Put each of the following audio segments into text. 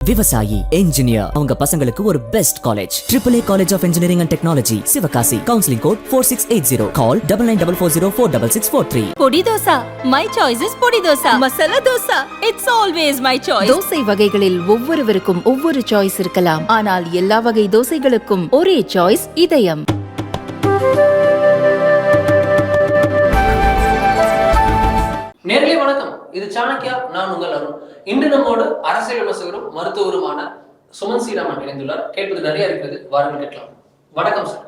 விவசாயி, என்ஜினியர், அவங்க பசங்களுக்கு ஒரு best college AAA college of engineering and technology, Sivakasi. Counselling code 4680. Call 9944046643. Podi dosa, my choice is பொடி dosa. Masala dosa, it's always my choice. Dosa வகைகளில் ஒவ்வொருவருக்கும் ஒவ்வொரு சாய்ஸ் இருக்கலாம், ஆனால் எல்லா வகை தோசைகளுக்கும் ஒரே சாய்ஸ் இதயம். நேர்களே வணக்கம், இது சாணக்கியா. நான் உங்கள் அருண். இன்று நம்மோடு அரசியல் விமர்சகரும் மருத்துவருமான சுமன் ஸ்ரீராமன் இணைந்துள்ளார். கேட்பது நிறைய இருக்கிறது, வாருங்கள் கேட்கலாம். வணக்கம் சார்.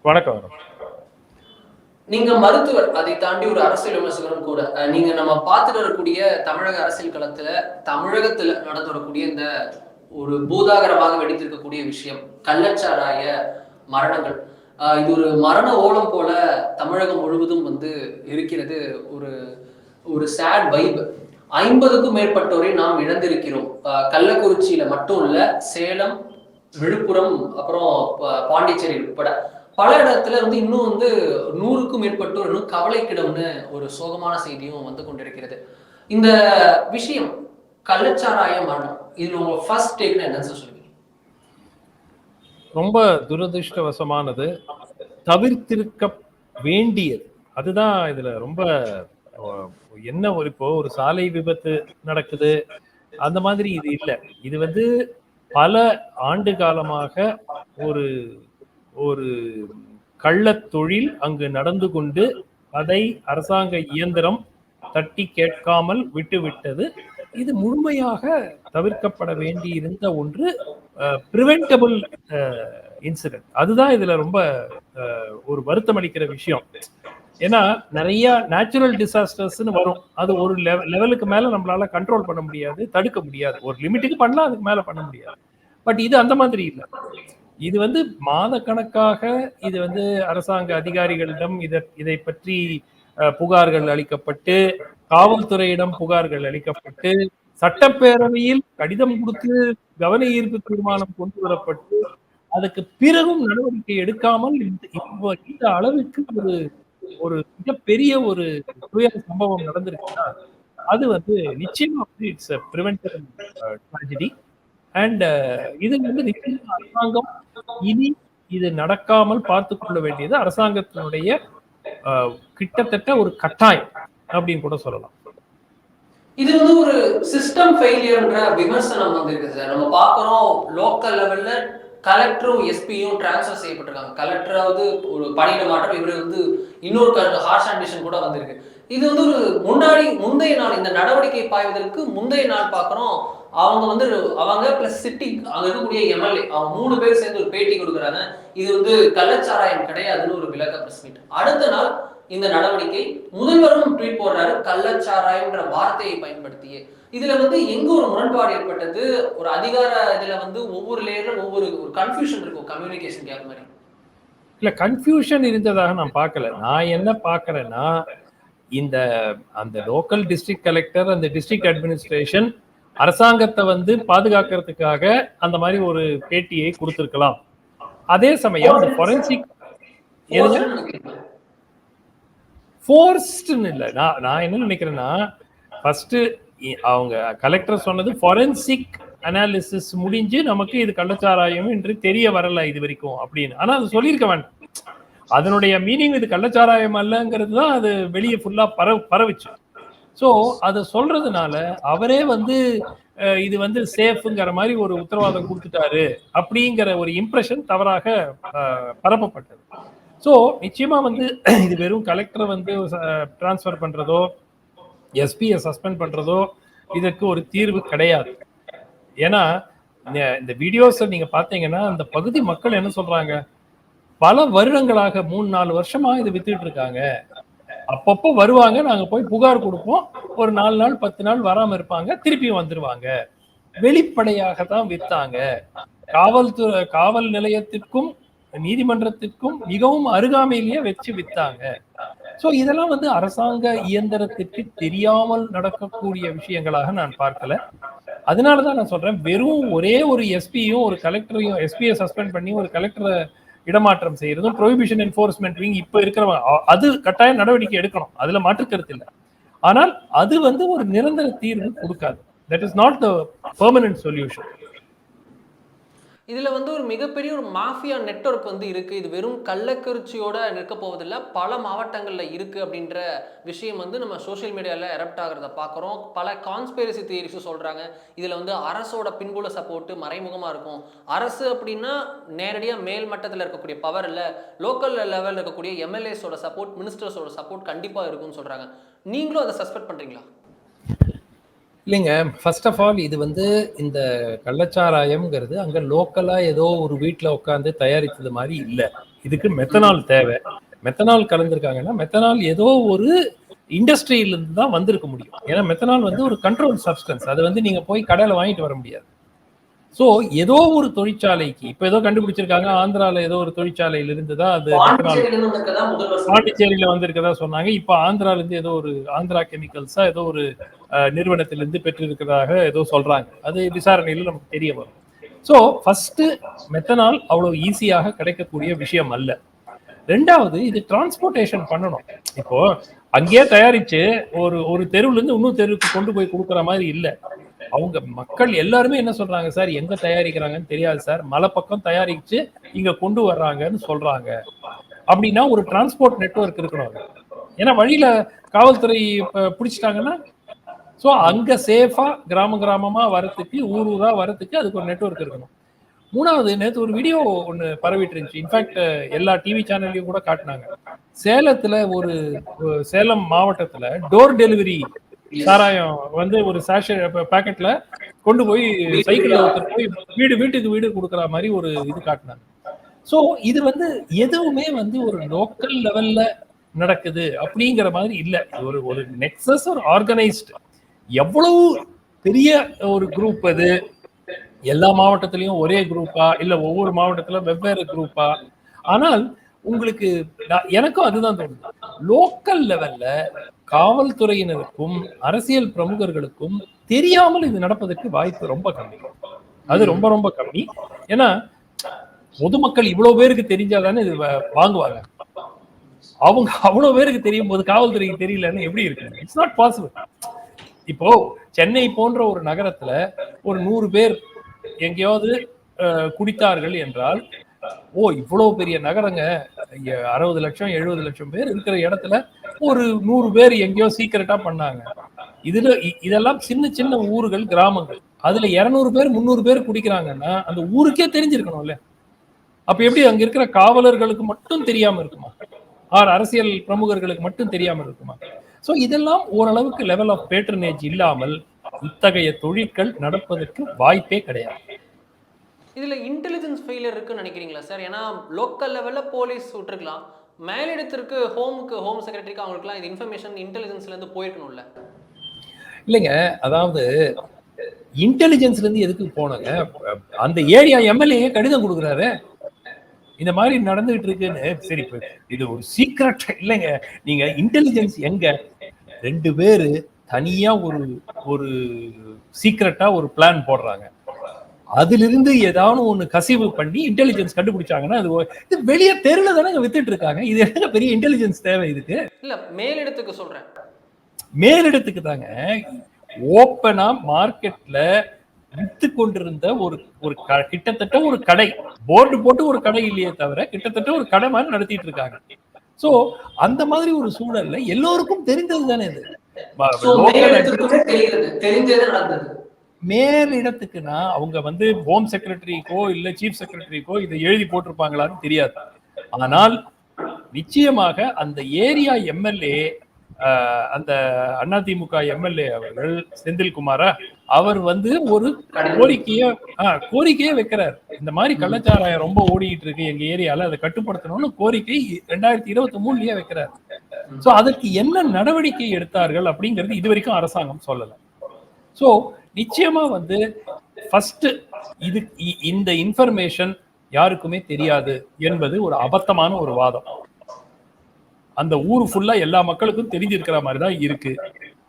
வணக்கம். நீங்க மருத்துவர், அதை தாண்டி ஒரு அரசியல் விமர்சகரும் கூட. நீங்க நம்ம பார்த்துட்டு வரக்கூடிய தமிழக அரசியல் தமிழகத்துல நடந்து வரக்கூடிய இந்த ஒரு பூதாகரமாக வெடித்திருக்கக்கூடிய விஷயம், கள்ளச்சாராய மரணங்கள், இது ஒரு மரண ஓலம் போல தமிழகம் முழுவதும் இருக்கிறது. ஒரு சேட் வைப். 50க்கும் மேற்பட்டோரை நாம் இழந்திருக்கிறோம். கள்ளக்குறிச்சியில மட்டும் இல்ல, சேலம், விழுப்புரம், அப்புறம் பாண்டிச்சேரி உட்பட பல இடத்துல இன்னும் 100க்கும் மேற்பட்டோர் இன்னும் கவலைக்கிடம்னு ஒரு சோகமான செய்தியும் வந்து கொண்டிருக்கிறது. இந்த விஷயம் கள்ளச்சாராய மரணம், இதுல உங்க ஃபர்ஸ்ட் டேக்னா என்னன்னு சொல்லுவீங்க? ரொம்ப துரதிருஷ்டவசமானது, தவிர்த்திருக்க வேண்டியது. அதுதான் இதுல ரொம்ப என்ன இப்போ ஒரு சாலை விபத்து நடக்குது அந்த மாதிரி இது இல்லை. இது பல ஆண்டு காலமாக ஒரு ஒரு கள்ளத் தொழில் அங்கு நடந்து கொண்டு அதை அரசாங்க இயந்திரம் தட்டி கேட்காமல் விட்டுவிட்டது. இது முழுமையாக தவிர்க்கப்பட வேண்டி இருந்த ஒன்று, பிரிவென்டபிள் இன்சிடென்ட். அதுதான் இதுல ரொம்ப ஒரு வருத்தம் அளிக்கிற விஷயம். ஏன்னா நிறைய நேச்சுரல் டிசாஸ்டர்ஸ்னு வரும், அது ஒரு லெவலுக்கு மேல நம்மளால கண்ட்ரோல் பண்ண முடியாது, தடுக்க முடியாது. ஒரு லிமிட்டுக்கு பண்ணலாம், அதுக்கு மேல பண்ண முடியாது. பட் இது அந்த மாதிரி இல்லை. இது மாத கணக்காக இது அரசாங்க அதிகாரிகளிடம் இதை பற்றி புகார்கள் அளிக்கப்பட்டு, காவல்துறையிடம் புகார்கள் அளிக்கப்பட்டு, சட்டப்பேரவையில் கடிதம் கொடுத்து கவன ஈர்ப்பு தீர்மானம் கொண்டு வரப்பட்டு, அதுக்கு பிறகும் நடவடிக்கை எடுக்காமல் இந்த அளவுக்கு ஒரு மிகப்பெரிய ஒரு துயர சம்பவம் நடந்திருக்குன்னா அது நிச்சயமா it's a preventable tragedy. And இது நிச்சயமா அரசாங்கம் இனி இது நடக்காமல் பார்த்து கொள்ள வேண்டியது அரசாங்கத்தினுடைய கிட்டத்தட்ட ஒரு கட்டாயம் அப்படின்னு கூட சொல்லலாம். இது ஒரு சிஸ்டம் ஃபெயிலியர்ன்ற விமர்சனம் வந்திருக்கு சார். நம்ம பார்க்கிறோம், லோக்கல் லெவல்ல கலெக்டரும் எஸ்பியும் டிரான்ஸ்ஃபர் செய்யப்பட்டிருக்காங்க. கலெக்டராவது ஒரு பணியிட மாற்றம், இவரு இன்னொரு ஹார்ஷ் கண்டிஷன் கூட வந்திருக்கு. இது ஒரு முந்தைய நாள், இந்த நடவடிக்கை பாய்வதற்கு முந்தைய நாள் பார்க்கிறோம், அவங்க பிளஸ் சிட்டி அங்க இருக்கக்கூடிய எம்எல்ஏ, அவங்க 3 பேர் சேர்ந்து ஒரு பேட்டி கொடுக்குறாங்க. இது கள்ளச்சாராயம் கிடையாதுன்னு ஒரு விளக்க பிரஸ் மீட். அடுத்த நாள் இந்த நடவடிக்கை, முதல்வரும் ட்வீட் போடுறாரு கள்ளச்சாராயம்ன்ற வார்த்தையை பயன்படுத்தியே. இதுல எங்க ஒரு முரண்பாடு ஏற்பட்டது, ஒரு அதிகார இதுல ஒவ்வொரு லேயர்ல ஒவ்வொரு கன்ஃபியூஷன் இருக்கும், கம்யூனிகேஷன் கேப் மாதிரி. இல்ல, கன்ஃபியூஷன் இருந்ததாக நான் பார்க்கல. நான் என்ன பார்க்கறேன்னா, அந்த லோக்கல் டிஸ்ட்ரிக்ட் கலெக்டர், அந்த டிஸ்ட்ரிக்ட் அட்மினிஸ்ட்ரேஷன் அரசாங்கத்தை பாதுகாக்கிறதுக்காக அந்த மாதிரி ஒரு பேட்டியை கொடுத்திருக்கலாம். அதே சமயம் ஃபோரன்சிக் ஃபோர்ஸ்ட்னு இல்லை. நான் என்ன நினைக்கிறேன்னா, ஃபர்ஸ்ட் அவங்க கலெக்டர் சொன்னது ஃபாரன்சிக் அனாலிசிஸ் முடிஞ்சு நமக்கு இது கள்ளச்சாராயம் என்று தெரிய வரல இது வரைக்கும் அப்படின்னு. ஆனா அது சொல்லியிருக்க வேண்டாம். அதனுடைய மீனிங் இது கள்ளச்சாராயம் அல்லங்கிறது தான் அது வெளியே ஃபுல்லா பரவிச்சு. ஸோ அதை சொல்றதுனால அவரே இது சேஃப்ங்கிற மாதிரி ஒரு உத்தரவாதம் கொடுத்துட்டாரு அப்படிங்கிற ஒரு இம்ப்ரெஷன் தவறாக பரப்பப்பட்டது. ஸோ நிச்சயமா இது வெறும் கலெக்டரை டிரான்ஸ்ஃபர் பண்றதோ எஸ்பியை சஸ்பெண்ட் பண்றதோ இதற்கு ஒரு தீர்வு கிடையாது. ஏன்னா இந்த வீடியோஸை நீங்க பாத்தீங்கன்னா, அந்த பகுதி மக்கள் என்ன சொல்றாங்க, பல வருடங்களாக 3-4 வருஷமா இது வித்துட்டு இருக்காங்க. அப்பப்போ வருவாங்க, நாங்க போய் புகார் கொடுப்போம், ஒரு 4 நாள் 10 நாள் வராம இருப்பாங்க, திருப்பியும் வந்துருவாங்க. வெளிப்படையாக தான் வித்தாங்க. காவல் நிலையத்திற்கும் நீதிமன்றத்திற்கும் மிகவும் அருகாமையிலேயே வச்சு வித்தாங்க. சோ இதெல்லாம் அரசாங்க இயந்திரத்திற்கு தெரியாமல் நடக்கக்கூடிய விஷயங்களாக நான் பார்க்கல. அதனாலதான் நான் சொல்றேன், வெறும் ஒரே ஒரு எஸ்பியும் ஒரு கலெக்டரையும், எஸ்பியை சஸ்பெண்ட் பண்ணி ஒரு கலெக்டரை இடமாற்றம் செய்யறதும், ப்ரொஹிபிஷன் என்ஃபோர்ஸ்மெண்ட் விங் இப்ப இருக்கிறவங்க அது கட்டாயம் நடவடிக்கை எடுக்கணும், அதுல மாற்று கருத்து இல்லை. ஆனால் அது ஒரு நிரந்தர தீர்வு கொடுக்காது. That is not the permanent solution. இதுல வந்து ஒரு மிகப்பெரிய ஒரு மாஃபியா நெட்வொர்க் வந்து இருக்கு. இது வெறும் கள்ளக்குறிச்சியோட நிற்க போவதில்லை, பல மாவட்டங்கள்ல இருக்கு அப்படின்ற விஷயம் வந்து நம்ம சோஷியல் மீடியால எரப்ட் ஆகிறத பார்க்குறோம். பல கான்ஸ்பிரசி தியரிஸும் சொல்றாங்க. இதுல வந்து அரசோட பின்புல சப்போர்ட் மறைமுகமா இருக்கும். அரசு அப்படின்னா நேரடியா மேல் மட்டத்தில் இருக்கக்கூடிய பவர் இல்ல, லோக்கல் லெவலில் இருக்கக்கூடிய எம்எல்ஏஸோட சப்போர்ட், மினிஸ்டர்ஸோட சப்போர்ட் கண்டிப்பா இருக்கும்னு சொல்றாங்க. நீங்களும் அதை சஸ்பெக்ட் பண்றீங்களா? இல்லைங்க, ஃபர்ஸ்ட் ஆஃப் ஆல் இது வந்து இந்த கள்ளச்சாராயம்ங்கிறது அங்கே லோக்கலாக ஏதோ ஒரு வீட்டில் உட்காந்து தயாரித்தது மாதிரி இல்லை. இதுக்கு மெத்தனால் தேவை. மெத்தனால் கலந்துருக்காங்கன்னா மெத்தனால் ஏதோ ஒரு இண்டஸ்ட்ரியிலிருந்து தான் வந்திருக்க முடியும். ஏன்னா மெத்தனால் வந்து ஒரு கண்ட்ரோல் சப்ஸ்டன்ஸ், அது வந்து நீங்கள் போய் கடையில் வாங்கிட்டு வர முடியாது. ஸோ ஏதோ ஒரு தொழிற்சாலைக்கு இப்போ ஏதோ கண்டுபிடிச்சிருக்காங்க, ஆந்திராவில் ஏதோ ஒரு தொழிற்சாலையிலிருந்து தான் அது பாண்டிச்சேரியில் வந்திருக்கதா சொன்னாங்க. இப்போ ஆந்திராலேருந்து ஏதோ ஒரு ஆந்திரா கெமிக்கல்ஸா ஏதோ ஒரு நிறுவனத்திலிருந்து பெற்றிருக்கிறதாக ஏதோ சொல்றாங்க. அது விசாரணையில் நமக்கு தெரிய வரும். ஸோ ஃபர்ஸ்ட் மெத்தனால் அவ்வளவு ஈஸியாக கிடைக்கக்கூடிய விஷயம் அல்ல. ரெண்டாவது, இது டிரான்ஸ்போர்டேஷன் பண்ணணும். இப்போ அங்கேயே தயாரிச்சு ஒரு தெருவுல இருந்து இன்னொரு தெருவுக்கு கொண்டு போய் கொடுக்குற மாதிரி இல்லை. அவங்க மக்கள் எல்லாருமே என்ன சொல்றாங்க, சார் எங்க தயாரிக்கிறாங்கன்னு தெரியாது சார், மலை பக்கம் தயாரிச்சு இங்க கொண்டு வர்றாங்கன்னு சொல்றாங்க. அப்படின்னா ஒரு டிரான்ஸ்போர்ட் நெட்வொர்க் இருக்கணும். ஏன்னா வழியில காவல்துறை பிடிச்சிட்டாங்கன்னா ஸோ அங்க சேஃபா கிராமமா வரத்துக்கு, ஊரா வரத்துக்கு அதுக்கு ஒரு நெட்வொர்க் இருக்கணும். மூணாவது, நேற்று ஒரு வீடியோ ஒன்று பரவிட்டு இருந்துச்சு. இன்ஃபேக்ட் எல்லா டிவி சேனல்லையும் கூட காட்டினாங்க. சேலத்துல சேலம் மாவட்டத்துல டோர் டெலிவரி சாராயம் வந்து ஒரு சாஷே பேக்கெட்ல கொண்டு போய் சைக்கிள்ல ஒருத்தர் போய் வீட்டுக்கு கொடுக்குற மாதிரி ஒரு இது காட்டினாங்க. ஸோ இது வந்து எதுவுமே வந்து ஒரு லோக்கல் லெவல்ல நடக்குது அப்படிங்கிற மாதிரி இல்லை. ஒரு நெக்ஸஸ், ஒரு ஆர்கனைஸ்டு, எவ்வளவு பெரிய ஒரு குரூப் அது. எல்லா மாவட்டத்திலையும் ஒரே குரூப்பா இல்ல ஒவ்வொரு மாவட்டத்துல வெவ்வேறு குரூப்பா? ஆனால் உங்களுக்கு எனக்கும் அதுதான் தோணுது, லோக்கல் லெவல்ல காவல்துறையினருக்கும் அரசியல் பிரமுகர்களுக்கும் தெரியாமல் இது நடப்பதற்கு வாய்ப்பு ரொம்ப கம்மி. அது ரொம்ப ரொம்ப கம்மி. ஏன்னா பொதுமக்கள் இவ்வளவு பேருக்கு தெரிஞ்சாதானே இது வாங்குவாங்க. அவங்க அவ்வளவு பேருக்கு தெரியும் போது காவல்துறைக்கு தெரியலன்னு எப்படி இருக்கு? It's not possible. இப்போ சென்னை போன்ற ஒரு நகரத்துல ஒரு 100 பேர் எங்கேயாவது குடித்தார்கள் என்றால், இவ்வளவு பெரிய நகரங்க, 60 லட்சம் 70 லட்சம் பேர் இருக்கிற இடத்துல ஒரு 100 பேர் எங்கேயோ சீக்கிரட்டா பண்ணாங்க. இதெல்லாம் சின்ன சின்ன ஊர்கள், கிராமங்கள். அதுல 200 பேர் 300 பேர் குடிக்கிறாங்கன்னா அந்த ஊருக்கே தெரிஞ்சிருக்கணும்ல. அப்ப எப்படி அங்க இருக்கிற காவலர்களுக்கு மட்டும் தெரியாம இருக்குமா? அரசியல் பிரமுகர்களுக்கு மட்டும் தெரியாம இருக்குமா? சோ இதெல்லாம் ஓரளவுக்கு லெவல் ஆஃப் பேட்ரனேஜ் இல்லாமல் இத்தகைய தொழில்கள் நடப்பதற்கு வாய்ப்பே கிடையாது. இதுல இன்டெலிஜென்ஸ் ஃபெயிலியர் இருக்குன்னு நினைக்கிறீங்களா சார்? ஏன்னா லோக்கல் லெவல்ல போலீஸ் விட்டுருக்கலாம், மேலிடத்திற்கு ஹோம் செக்ரட்டரிக்கு அவங்களுக்குலாம் இது இன்ஃபர்மேஷன் இன்டெலிஜென்ஸ்ல இருந்து போயிருக்கணும்ல? இல்லைங்க, அதாவது இன்டெலிஜென்ஸ்ல இருந்து எதுக்கு போனாங்க? அந்த ஏரியா எம்எல்ஏ கடிதம் கொடுக்குறாரு, இந்த மாதிரி நடந்துகிட்டு இருக்குன்னு. சரி, இது ஒரு சீக்ரெட் இல்லைங்க. நீங்க இன்டெலிஜென்ஸ் எங்க? 2 பேரு தனியா ஒரு சீக்ரெட்டா ஒரு பிளான் போடுறாங்க. அதுல இருந்து ஏதாவது ஒண்ணு கசிவு பண்ணி இன்டெலிஜென்ஸ் கண்டுபிடிச்சாங்கன்னா அது வெளியே தெருல தானே வித்துட்டு இருக்காங்க. இது என்ன பெரிய இன்டெலிஜென்ஸ் தேவை இதுக்கு? இல்ல, மேலிடத்துக்கு சொல்றேன். மேலிடத்துக்கு தாங்க. ஓப்பனா மார்க்கெட்ல வித்து கொண்டிருந்த ஒரு கிட்டத்தட்ட ஒரு கடை, போர்டு போட்டு ஒரு கடை இல்லையே தவிர கிட்டத்தட்ட ஒரு கடை மாதிரி நடத்திட்டு இருக்காங்க. சோ அந்த மாதிரி ஒரு சூழல்ல எல்லோருக்கும் தெரிந்தது தானே இது. மேலிடத்துக்குன்னா அவங்க வந்து ஹோம் செக்ரட்டரிக்கோ இல்ல சீஃப் செக்ரட்டரிக்கோ இதை எழுதி போட்டிருப்பாங்களான்னு தெரியாது. ஆனால் நிச்சயமாக அந்த ஏரியா எம்எல்ஏ, அந்த அதிமுக எம்எல்ஏ அவர்கள் செந்தில்குமாரா, அவர் வந்து ஒரு கோரிக்கையே வைக்கிறார். இந்த மாதிரி கள்ளச்சாராயம் ரொம்ப ஓடிட்டு இருக்கு எங்க ஏரியால, அதை கட்டுப்படுத்தணும்னு கோரிக்கை 2023 வைக்கிறார். சோ அதற்கு என்ன நடவடிக்கை எடுத்தார்கள் அப்படிங்கிறது இதுவரைக்கும் அரசாங்கம் சொல்லல. சோ நிச்சயமா வந்து ஃபர்ஸ்ட் இந்த இன்ஃபர்மேஷன் யாருக்குமே தெரியாது என்பது ஒரு அபத்தமான ஒரு வாதம். அந்த ஊர் ஃபுல்லா எல்லா மக்களுக்கும் தெரிஞ்சிருக்கிற மாதிரி தான் இருக்கு.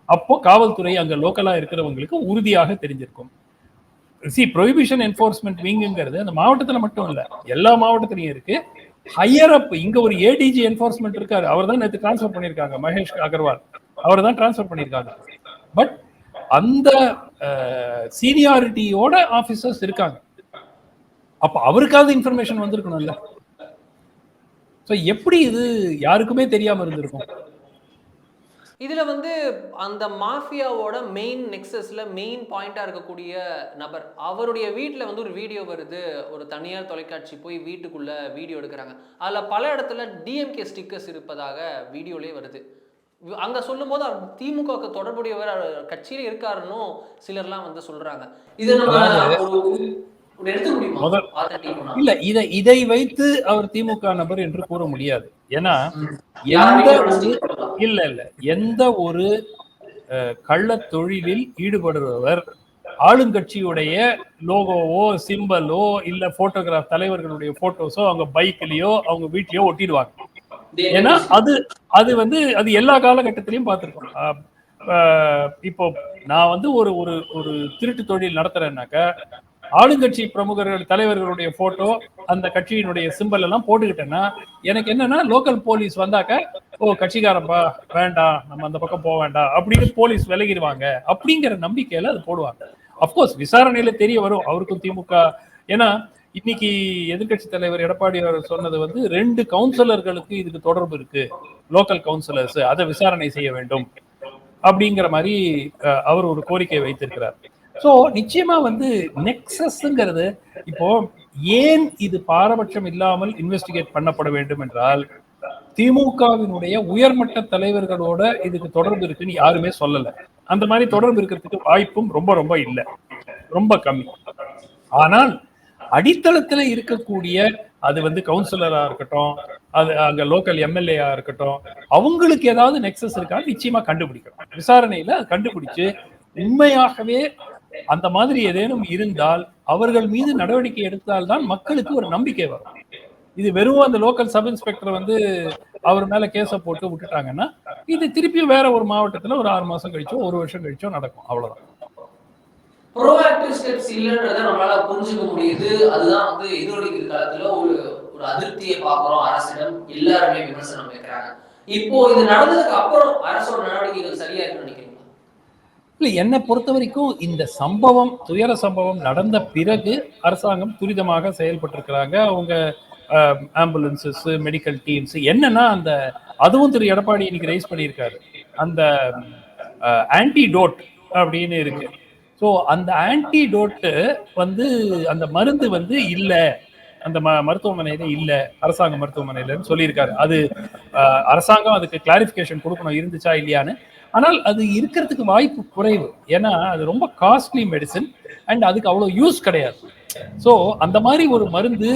அப்போ காவல்துறை அங்க லோக்கலா இருக்கிறவங்களுக்கு உறுதியாக தெரிஞ்சிருக்கும். ப்ரொஹிபிஷன் என்ஃபோர்ஸ்மெண்ட் விங்கிறது அந்த மாவட்டத்துல மட்டும் இல்ல, எல்லா மாவட்டத்திலையும் இருக்கு. ஹையர் அப் இங்க ஒரு ஏடிஜி என்ஃபோர்ஸ்மெண்ட் இருக்காரு, அவர் தான் நேற்று டிரான்ஸ்பர் பண்ணியிருக்காங்க, மகேஷ் அகர்வால், அவர் தான் டிரான்ஸ்பர் பண்ணியிருக்காங்க. பட் அந்த சீனியாரிட்டியோட ஆபீசர்ஸ் இருக்காங்க. அப்ப அவருக்காவது இன்ஃபர்மேஷன் வந்திருக்கணும்ல. சோ எப்படி இது யாருக்குமே தெரியாம இருந்திருக்கும்? இதுல வந்து அந்த மாஃபியாவோட மெயின் நெக்ஸஸ்ல மெயின் பாயிண்டா இருக்கக்கூடிய நபர், அவருடைய வீட்டுல வந்து ஒரு வீடியோ வருது. ஒரு தனியார் தொலைக்காட்சி போய் வீட்டுக்குள்ள வீடியோ எடுக்கிறாங்க. அதுல பல இடத்துல டிஎம்கே ஸ்டிக்கர்ஸ் இருப்பதாக வீடியோலயே வருது. அங்க சொல்லும் போது அவர் திமுக தொடர்புடையவர் கட்சியில இருக்காருன்னு சிலர்லாம் வந்து சொல்றாங்க. இது நம்ம இல்ல, இதை வைத்து அவர் திமுக நபர் என்று கூற முடியாது. ஏன்னா எந்த ஒரு கள்ள தொழிலில் ஈடுபடுபவர் ஆளுங்கட்சியுடைய லோகோவோ சிம்பலோ இல்ல போட்டோகிராஃப் தலைவர்களுடைய போட்டோஸோ அவங்க பைக்லயோ அவங்க வீட்லயோ ஒட்டிடுவாங்க. ஏன்னா அது வந்து அது எல்லா காலகட்டத்திலையும் பார்த்திருக்கோம். இப்போ நான் வந்து ஒரு ஒரு திருட்டு தொழில் நடத்துறேன்னாக்க ஆளுங்கட்சி பிரமுகர்கள் தலைவர்களுடைய போட்டோ அந்த கட்சியினுடைய சிம்பல் எல்லாம் போட்டுக்கிட்டேன்னா எனக்கு என்னன்னா லோக்கல் போலீஸ் வந்தாக்க கட்சிக்காரப்பா வேண்டாம், நம்ம அந்த பக்கம் போக வேண்டாம் அப்படின்னு போலீஸ் விலகிடுவாங்க அப்படிங்கிற நம்பிக்கையில அது போடுவாங்க. அப்கோர்ஸ் விசாரணையில தெரிய வரும் அவருக்கும் திமுக. ஏன்னா இன்னைக்கு எதிர்கட்சி தலைவர் எடப்பாடி அவர் சொன்னது வந்து 2 கவுன்சிலர்களுக்கு இதுக்கு தொடர்பு இருக்கு, லோக்கல் கவுன்சிலர்ஸ், அதை விசாரணை செய்ய வேண்டும் அப்படிங்கிற மாதிரி அவர் ஒரு கோரிக்கை வைத்திருக்கிறார். சோ நிச்சயமா வந்து நெக்ஸஸ்ங்கிறது இப்போ ஏன் இது பாரபட்சம் இல்லாமல் இன்வெஸ்டிகேட் பண்ணப்பட வேண்டும் என்றால் திமுகவினுடைய உயர்மட்ட தலைவர்களோட இதுக்கு தொடர்பு இருக்குன்னு யாருமே சொல்லல. அந்த மாதிரி தொடர்பு இருக்கிறதுக்கு வாய்ப்பும் ரொம்ப ரொம்ப இல்லை, ரொம்ப கம்மி. ஆனால் அடித்தளத்துல இருக்கக்கூடிய அது வந்து கவுன்சிலரா இருக்கட்டும், அது அங்க லோக்கல் எம்எல்ஏயா இருக்கட்டும், அவங்களுக்கு ஏதாவது நெக்ஸஸ் இருக்கான்னு நிச்சயமா கண்டுபிடிக்கணும். விசாரணையில கண்டுபிடிச்சு உண்மையாகவே அந்த மாதிரி ஏதேனும் இருந்தால் அவர்கள் மீது நடவடிக்கை எடுத்தால்தான் மக்களுக்கு ஒரு நம்பிக்கை வரும். இது வெறும் அந்த லோக்கல் சப் இன்ஸ்பெக்டர் வந்து அவர் மேல கேஸ போட்டு விட்டுட்டாங்கன்னா இது திருப்பியும் வேற ஒரு மாவட்டத்துல ஒரு 6 மாசம் கழிச்சோ 1 வருஷம் கழிச்சோ நடக்கும். அவ்வளவுதான். ப்ரோஆக்டிவ் ஸ்டெப்ஸ் இல்லன்றதை நம்மளால புரிஞ்சுக்க முடியுது. அதுதான் வந்து எதிரொலிக்கிற காலத்துல ஒரு அதிருப்தியை பார்க்கிறோம். அரசிடம் எல்லாருமே விமர்சனம் வைக்கிறாங்க. இப்போ இது நடந்ததுக்கு அப்புறம் அரசோட நடவடிக்கைகள் சரியா இருக்குன்னு நினைக்கிறீங்களா? இல்ல, என்னை பொறுத்த வரைக்கும் இந்த சம்பவம் துயர சம்பவம் நடந்த பிறகு அரசாங்கம் துரிதமாக செயல்பட்டிருக்கிறாங்க. அவங்க ஆம்புலன்சஸ், மெடிக்கல் டீம்ஸ் என்னன்னா அந்த அதுவும் திரு எடப்பாடி இன்னைக்கு ரைஸ் பண்ணியிருக்காரு, அந்த ஆன்டிடோட் அப்படின்னு இருக்கு. ஸோ அந்த ஆன்டிடோட்டு வந்து அந்த மருந்து வந்து இல்லை, அந்த மருத்துவமனையில இல்லை, அரசாங்க மருத்துவமனையிலன்னு சொல்லியிருக்காரு. அது அரசாங்கம் அதுக்கு கிளாரிஃபிகேஷன் கொடுக்கணும் இருந்துச்சா இல்லையான்னு. ஆனால் அது இருக்கிறதுக்கு வாய்ப்பு குறைவு. ஏன்னா அது ரொம்ப காஸ்ட்லி மெடிசன் அண்ட் அதுக்கு அவ்வளோ யூஸ் கிடையாது. ஸோ அந்த மாதிரி ஒரு மருந்து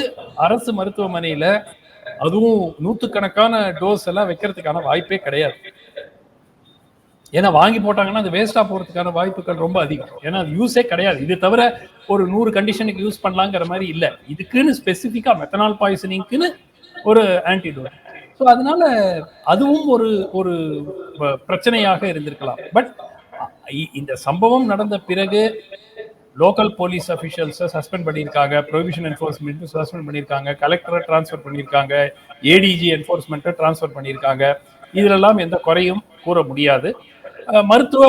அரசு மருத்துவமனையில அதுவும் 100கணக்கான டோஸ் எல்லாம் வைக்கிறதுக்கான வாய்ப்பே கிடையாது. ஏன்னா வாங்கி போட்டாங்கன்னா அது வேஸ்டா போறதுக்கான வாய்ப்புகள் ரொம்ப அதிகம். ஏன்னா அது யூஸே கிடையாது. இது தவிர ஒரு 100 கண்டிஷனுக்கு யூஸ் பண்ணலாங்கிற மாதிரி இல்லை. இதுக்குன்னு ஸ்பெசிஃபிக்கா மெத்தனால் பாய்சனிங்க்குன்னு ஒரு ஆன்டிடோட். ஸோ அதனால அதுவும் ஒரு ஒரு பிரச்சனையாக இருந்திருக்கலாம். பட் இந்த சம்பவம் நடந்த பிறகு லோக்கல் போலீஸ் அஃபிஷியல்ஸை சஸ்பெண்ட் பண்ணியிருக்காங்க, ப்ரொவிஷன் என்ஃபோர்ஸ்மெண்ட் சஸ்பெண்ட் பண்ணியிருக்காங்க, கலெக்டரை டிரான்ஸ்ஃபர் பண்ணியிருக்காங்க, ஏடிஜி என்ஃபோர்ஸ்மெண்ட்டை டிரான்ஸ்ஃபர் பண்ணியிருக்காங்க. இதிலெல்லாம் எந்த குறையும் கூற முடியாது. மருத்துவ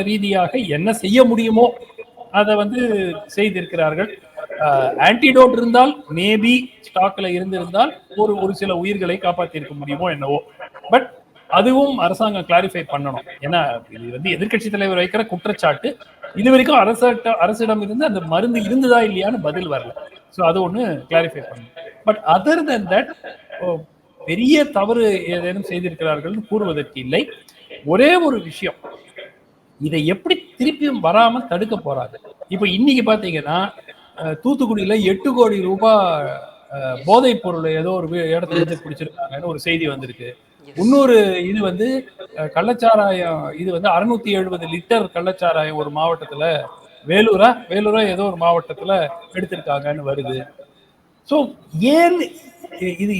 ரீதியாக என்ன செய்ய முடியுமோ அதை வந்து செய்திருக்கிறார்கள். ஆன்டிடோட் இருந்தால் மேபி ஸ்டாக்ல இருந்திருந்தால் ஒரு சில உயிர்களை காப்பாற்றிருக்க முடியுமோ என்னவோ. பட் அதுவும் அரசாங்கம் கிளாரிஃபை பண்ணணும். ஏன்னா இது வந்து எதிர்கட்சி தலைவர் வைக்கிற குற்றச்சாட்டு. இது வரைக்கும் அரசிடம் இருந்து அந்த மருந்து இருந்ததா இல்லையான்னு பதில் வரல. ஸோ அது ஒன்று கிளாரிஃபை பண்ணணும். பட் அதர் தென் தட் பெரிய தவறு ஏதேனும் செய்திருக்கிறார்கள் கூறுவதற்கு இல்லை. ஒரே ஒரு விஷயம், இதை எப்படி திருப்பியும் வராம தடுக்க போறாங்க. இப்ப இன்னைக்கு பாத்தீங்கன்னா தூத்துக்குடியில 8 கோடி ரூபாய் போதைப் பொருள் ஏதோ ஒரு இடத்துல இருந்து பிடிச்சிருக்காங்கன்னு ஒரு செய்தி வந்திருக்கு. இன்னொரு இது வந்து கள்ளச்சாராயம், இது வந்து 670 லிட்டர் கள்ளச்சாராயம் ஒரு மாவட்டத்துல வேலூரா ஏதோ ஒரு மாவட்டத்துல எடுத்திருக்காங்கன்னு வருது. ஸோ ஏன் இது